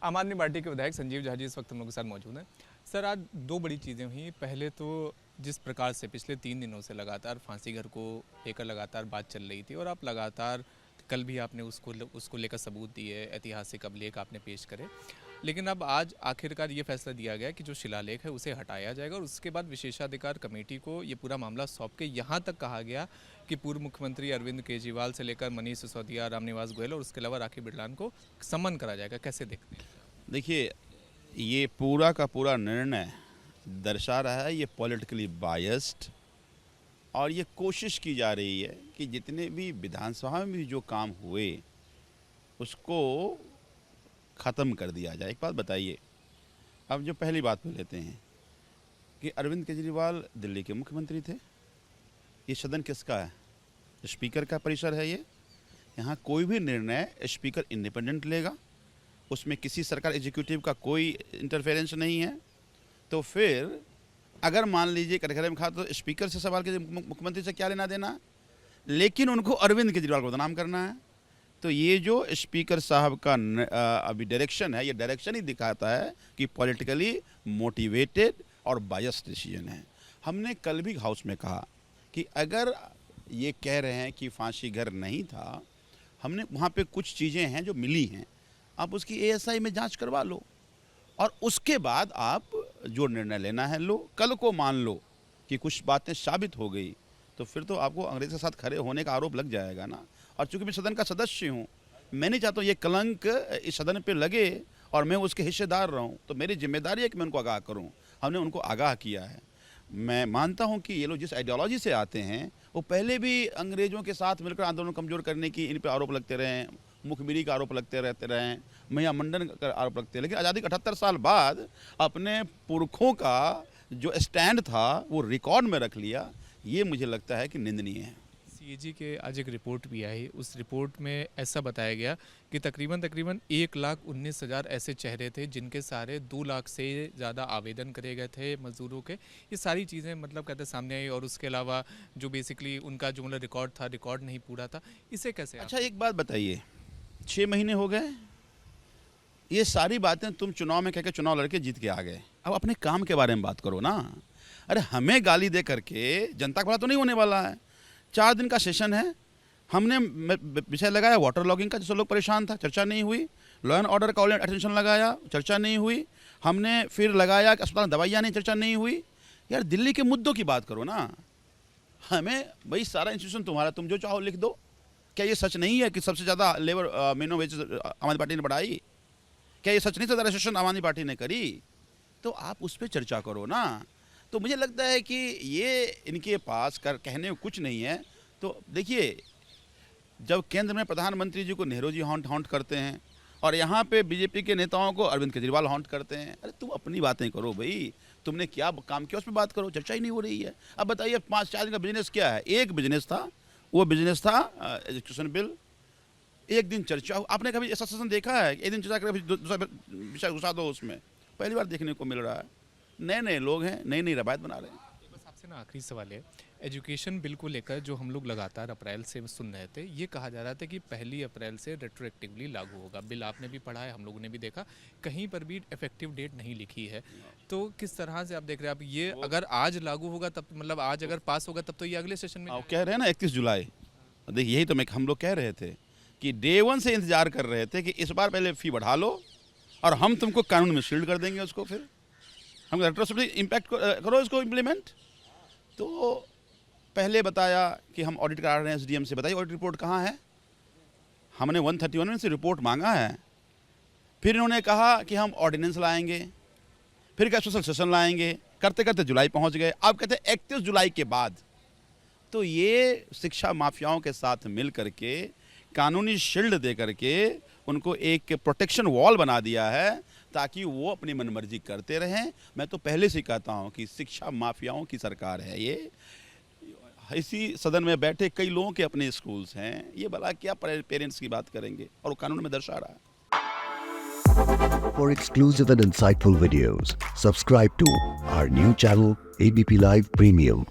आम आदमी पार्टी के विधायक संजीव झा जी इस वक्त हम लोग के साथ मौजूद हैं। सर, आज दो बड़ी चीज़ें हुई। पहले तो जिस प्रकार से पिछले 3 दिनों से लगातार फांसी घर को लेकर लगातार बात चल रही थी और आप लगातार कल भी आपने उसको लेकर सबूत दिए, ऐतिहासिक अभिलेख आपने पेश करे, लेकिन अब आज आखिरकार ये फैसला दिया गया कि जो शिलालेख है उसे हटाया जाएगा और उसके बाद विशेषाधिकार कमेटी को ये पूरा मामला सौंप के यहाँ तक कहा गया कि पूर्व मुख्यमंत्री अरविंद केजरीवाल से लेकर मनीष सिसोदिया, रामनिवास गोयल और उसके अलावा राखी बिरलान को सम्मन करा जाएगा। कैसे देखते हैं? देखिए, ये पूरा का पूरा निर्णय दर्शा रहा है ये पॉलिटिकली बायस्ड, और ये कोशिश की जा रही है कि जितने भी विधानसभा में भी जो काम हुए उसको ख़त्म कर दिया जाए। एक बात बताइए, अब जो पहली बात पे लेते हैं कि अरविंद केजरीवाल दिल्ली के मुख्यमंत्री थे। ये सदन किसका है? स्पीकर का परिसर है ये। यहाँ कोई भी निर्णय स्पीकर इंडिपेंडेंट लेगा, उसमें किसी सरकार एग्जीक्यूटिव का कोई इंटरफेरेंस नहीं है। तो फिर अगर मान लीजिए कटघरे में खा तो स्पीकर से सवाल कीजिए, मुख्यमंत्री से क्या लेना देना, लेकिन उनको अरविंद केजरीवाल को बदनाम करना है। तो ये जो स्पीकर साहब का अभी डायरेक्शन है, ये डायरेक्शन ही दिखाता है कि पॉलिटिकली मोटिवेटेड और बायस्ड डिसीजन है। हमने कल भी हाउस में कहा कि अगर ये कह रहे हैं कि फांसी घर नहीं था, हमने वहाँ पे कुछ चीज़ें हैं जो मिली हैं, आप उसकी एएसआई में जांच करवा लो और उसके बाद आप जो निर्णय लेना है लो। कल को मान लो कि कुछ बातें साबित हो गई तो फिर तो आपको अंग्रेज के साथ खड़े होने का आरोप लग जाएगा ना। और चूंकि मैं सदन का सदस्य हूँ, मैं नहीं चाहता हूँ ये कलंक इस सदन पे लगे और मैं उसके हिस्सेदार रहूँ, तो मेरी जिम्मेदारी है कि मैं उनको आगाह करूँ। हमने उनको आगाह किया है। मैं मानता हूँ कि ये लोग जिस आइडियोलॉजी से आते हैं वो पहले भी अंग्रेज़ों के साथ मिलकर आंदोलन कमज़ोर करने की इन पर आरोप लगते रहे हैं, मुखबिरी का आरोप लगते रहते रहे, मैया मंडन का आरोप लगते हैं। लेकिन आज़ादी के 78 साल बाद अपने पुरखों का जो स्टैंड था वो रिकॉर्ड में रख लिया। ये मुझे लगता है कि निंदनीय है। सीएजी के आज एक रिपोर्ट भी आई। उस रिपोर्ट में ऐसा बताया गया कि तकरीबन 1,19,000 ऐसे चेहरे थे जिनके सारे 2 लाख से ज़्यादा आवेदन करे गए थे मजदूरों के। ये सारी चीज़ें मतलब कहते सामने आई और उसके अलावा जो बेसिकली उनका जो मतलब रिकॉर्ड था, रिकॉर्ड नहीं पूरा था। इसे कैसे? अच्छा, एक बात बताइए, 6 महीने हो गए, ये सारी बातें तुम चुनाव में कह के चुनाव लड़के जीत के आ गए। अब अपने काम के बारे में बात करो ना। अरे हमें गाली दे करके जनता का भला तो नहीं होने वाला है। 4 दिन का सेशन है, हमने विषय लगाया वाटर लॉगिंग का, जिससे लोग परेशान था, चर्चा नहीं हुई। लॉ एंड ऑर्डर का ऑल अटेंशन लगाया, चर्चा नहीं हुई। हमने फिर लगाया कि अस्पताल में दवाइयाँ नहीं, चर्चा नहीं हुई। यार दिल्ली के मुद्दों की बात करो ना। हमें भाई सारा इंस्टीट्यूशन तुम्हारा, तुम जो चाहो लिख दो। क्या ये सच नहीं है कि सबसे ज़्यादा लेबर मिनिमम वेज आम आदमी पार्टी ने बढ़ाई? क्या ये सच नहीं था रजिस्ट्रेशन आम आदमी पार्टी ने करी? तो आप उस पर चर्चा करो ना। तो मुझे लगता है कि ये इनके पास कहने में कुछ नहीं है। तो देखिए, जब केंद्र में प्रधानमंत्री जी को नेहरू जी हॉन्ट करते हैं और यहाँ पे बीजेपी के नेताओं को अरविंद केजरीवाल हॉन्ट करते हैं, अरे तुम अपनी बातें करो भाई, तुमने क्या काम किया उस पर बात करो। चर्चा ही नहीं हो रही है। अब बताइए 5-4 दिन का बिजनेस क्या है? एक बिजनेस था, वो बिजनेस था एजुकेशन बिल। एक दिन चर्चा, आपने कभी ऐसा सेशन देखा है? एक दिन चर्चा कर दूसरा विषय घुसा दो उसमें? पहली बार देखने को मिल रहा है। नए लोग हैं, नई रवायत बना रहे हैं। बस आपसे ना आखिरी सवाल है, एजुकेशन बिल को लेकर जो हम लोग लगातार अप्रैल से सुन रहे थे, ये कहा जा रहा था कि 1 अप्रैल से रेट्रोएक्टिवली लागू होगा। बिल आपने भी पढ़ा है, हम लोगों ने भी देखा, कहीं पर भी इफेक्टिव डेट नहीं लिखी है। तो किस तरह से आप देख रहे हैं? आप ये अगर आज लागू होगा तब मतलब आज अगर पास होगा तब तो ये अगले सेशन में कह रहे हैं ना 31 जुलाई। देखिए, यही तो हम लोग कह रहे थे कि डे 1 से इंतजार कर रहे थे कि इस बार पहले फी बढ़ा लो और हम तुमको कानून में शील्ड कर देंगे उसको, फिर हम रेट्रोस्पेक्टिव इम्पैक्ट करो इसको इम्प्लीमेंट। तो पहले बताया कि हम ऑडिट करा रहे हैं एसडीएम से, बताइए ऑडिट रिपोर्ट कहाँ है? हमने 131 में से रिपोर्ट मांगा है। फिर इन्होंने कहा कि हम ऑर्डिनेंस लाएंगे, फिर क्या स्पेशल सेशन लाएंगे, करते करते जुलाई पहुंच गए। अब कहते हैं 31 जुलाई के बाद। तो ये शिक्षा माफियाओं के साथ मिल करके कानूनी शील्ड दे करके उनको एक प्रोटेक्शन वॉल बना दिया है ताकि वो अपनी मनमर्जी करते रहें। मैं तो पहले से कहता हूं कि शिक्षा माफियाओं की सरकार है ये। इसी सदन में बैठे कई लोगों के अपने स्कूल्स हैं, ये भला क्या पेरेंट्स की बात करेंगे? और वो कानून में दर्शा रहा है। For exclusive and insightful videos, subscribe to our new channel ABP Live Premium.